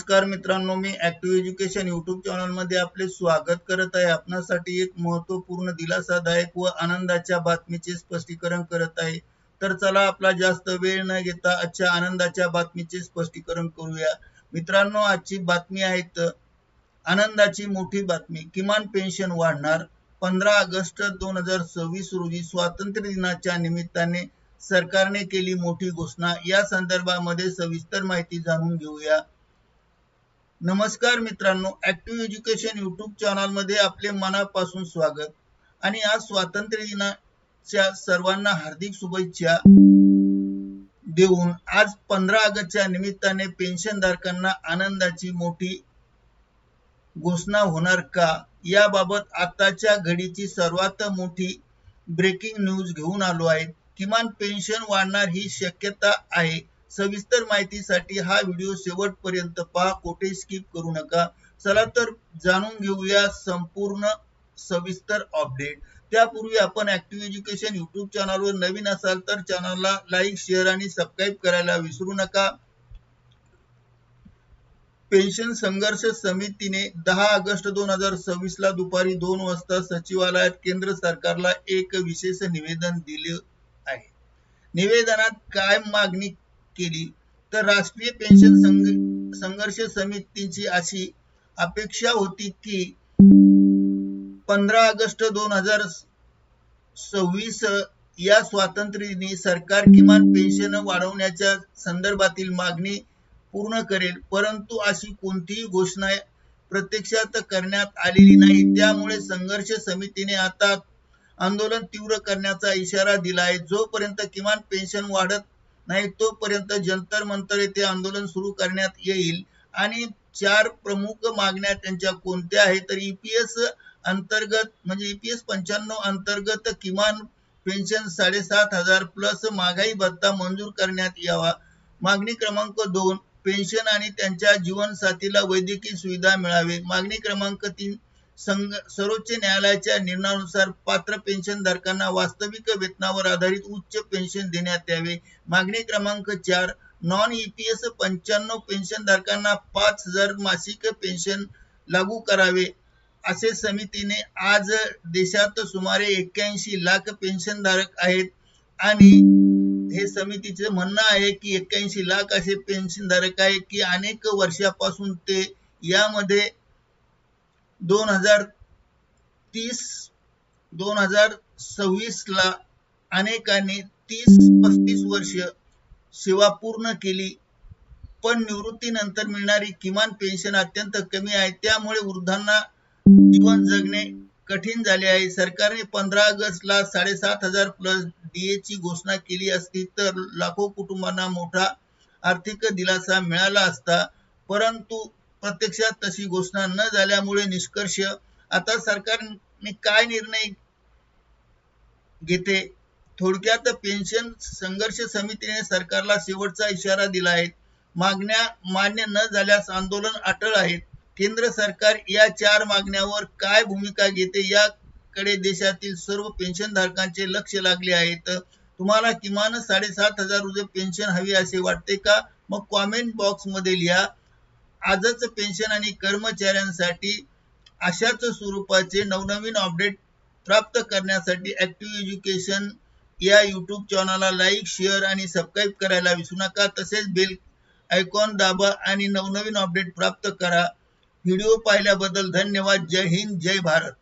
नमस्कार मित्रांनो, मी active education YouTube channel मध्ये आपले स्वागत करत आहे। आपणासाठी एक महत्त्वपूर्ण दिलासादायक व आनंदाच्या बातमीचे स्पष्टीकरण करत आहे। तर चला आपला जास्त वेळ न घेता आजच्या आनंदाच्या बातमीचे स्पष्टीकरण करूया। मित्रांनो, आजची बातमी आहे आनंदाची मोठी बातमी, किमान पेन्शन वाढणार। 15 ऑगस्ट 2026 रोजी स्वातंत्र्य दिनाच्या निमित्ताने सरकारने केली मोठी घोषणा। या संदर्भामध्ये सविस्तर माहिती जाणून घेऊया। नमस्कार मित्रांनो, ऍक्टिव्ह एज्युकेशन यूट्यूब चॅनल मध्ये आपले मनापासून स्वागत। आणि आज स्वातंत्र्य दिनाच्या सर्वांना हार्दिक शुभेच्छा देऊन आज 15 ऑगस्टच्या निमित्ताने पेन्शनधारकांना आनंदाची मोठी घोषणा होणार का, याबाबत आताच्या घडीची सर्वात मोठी ब्रेकिंग न्यूज घेऊन आलो आहे। किमान पेन्शन वाढणार ही शक्यता आहे। सविस्तर माहितीसाठी हा व्हिडिओ शेवटपर्यंत पहा, कोठे स्किप करू नका। चला तर जाणून घेऊया संपूर्ण सविस्तर अपडेट। त्यापूर्वी आपण ऍक्टिव्ह एज्युकेशन यूट्यूब चॅनलवर नवीन असाल तर चॅनलला लाईक, शेअर आणि सबस्क्राईब करायला विसरू नका। पेन्शन संघर्ष समितीने 10 ऑगस्ट 2026 ला दुपारी 2 वाजता सचिवालयात केंद्र सरकारला एक विशेष निवेदन दिले आहे। निवेदनात काय मागणी केली तर राष्ट्रीय पेन्शन संघर्ष समितीची अशी अपेक्षा होती की 15 ऑगस्ट 2026 या स्वातंत्र्य दिनी सरकार किमान पेन्शन वाढवण्याच्या संदर्भातील मागणी पूर्ण करेल, परंतु अशी कोणतीही घोषणा प्रत्यक्षात करण्यात आलेली नाही। त्यामुळे संघर्ष समितीने आता आंदोलन तीव्र करण्याचा इशारा दिला आहे। जोपर्यंत किमान पेन्शन वाढत नाही तोपर्यंत जंतर मंतर येथे आंदोलन सुरू करण्यात येईल। आणि 4 प्रमुख मागण्या त्यांच्या कोणत्या आहेत तर ईपीएस अंतर्गत म्हणजे ईपीएस 95 अंतर्गत किमान पेन्शन 7,500 प्लस महागाई भत्ता मंजूर करण्यात यावा। मागणी क्रमांक 2, पेन्शन आणि त्यांच्या जीवनसाथीला वैद्यकीय सुविधा मिळावे। मागणी क्रमांक 3, सर्वोच्च न्यायालयाच्या निर्णयानुसार पात्र पेन्शनधारकांना वास्तविक वेतनावर आधारित उच्च पेन्शन देण्यात यावे। मागणी क्रमांक 4, नॉन ईपीएस 95 पेन्शनधारकांना 5,000 मासिक पेन्शन लागू करावे। असे समितीने आज देशात सुमारे 81 लाख पेन्शनधारक आहेत आणि हे समितीचे म्हणणं आहे की 81 लाख असे पेन्शनधारक आहेत की अनेक वर्षापासून ते यामध्ये 2026 ला अनेकांनी 30-35 वर्ष सेवा पूर्ण केली, पण निवृत्तीनंतर मिळणारी किमान पेन्शन अत्यंत कमी आहे। त्यामुळे वृद्धांना जीवन जगणे कठीण झाले आहे। सरकारने 15 ऑगस्ट ला 7,500 प्लस डीए ची घोषणा केली असती तर लाखो कुटुंबांना मोठा आर्थिक दिलासा मिळाला असता, परंतु प्रत्यक्षात तशी घोषणा न झाल्यामुळे निष्कर्ष आता सरकारने काय निर्णय घेते। थोडक्यात पेन्शन संघर्ष समितीने सरकारला शेवटचा इशारा दिला आहे। मागण्या मान्य न झाल्यास आंदोलन अटळ आहे। केंद्र सरकार या 4 मागण्यांवर काय भूमिका घेते याकडे देशातील सर्व पेन्शनधारकांचे लक्ष लागले आहे। तुम्हाला किमान 7,500 रुपये पेन्शन हवी असे वाटते का? मग कमेंट बॉक्स मध्ये लिहा। आजच पेन्शन आणि कर्मचाऱ्यांसाठी अशाच स्वरूपाचे नवनवीन अपडेट प्राप्त करण्यासाठी ऍक्टिव्ह एज्युकेशन या यूट्यूब चॅनलला लाईक, शेअर आणि सबस्क्राईब करायला विसरू नका। तसेच बेल आयकॉन दाबा आणि नवनवीन अपडेट प्राप्त करा। व्हिडिओ पाहिल्याबद्दल धन्यवाद। जय हिंद, जय भारत।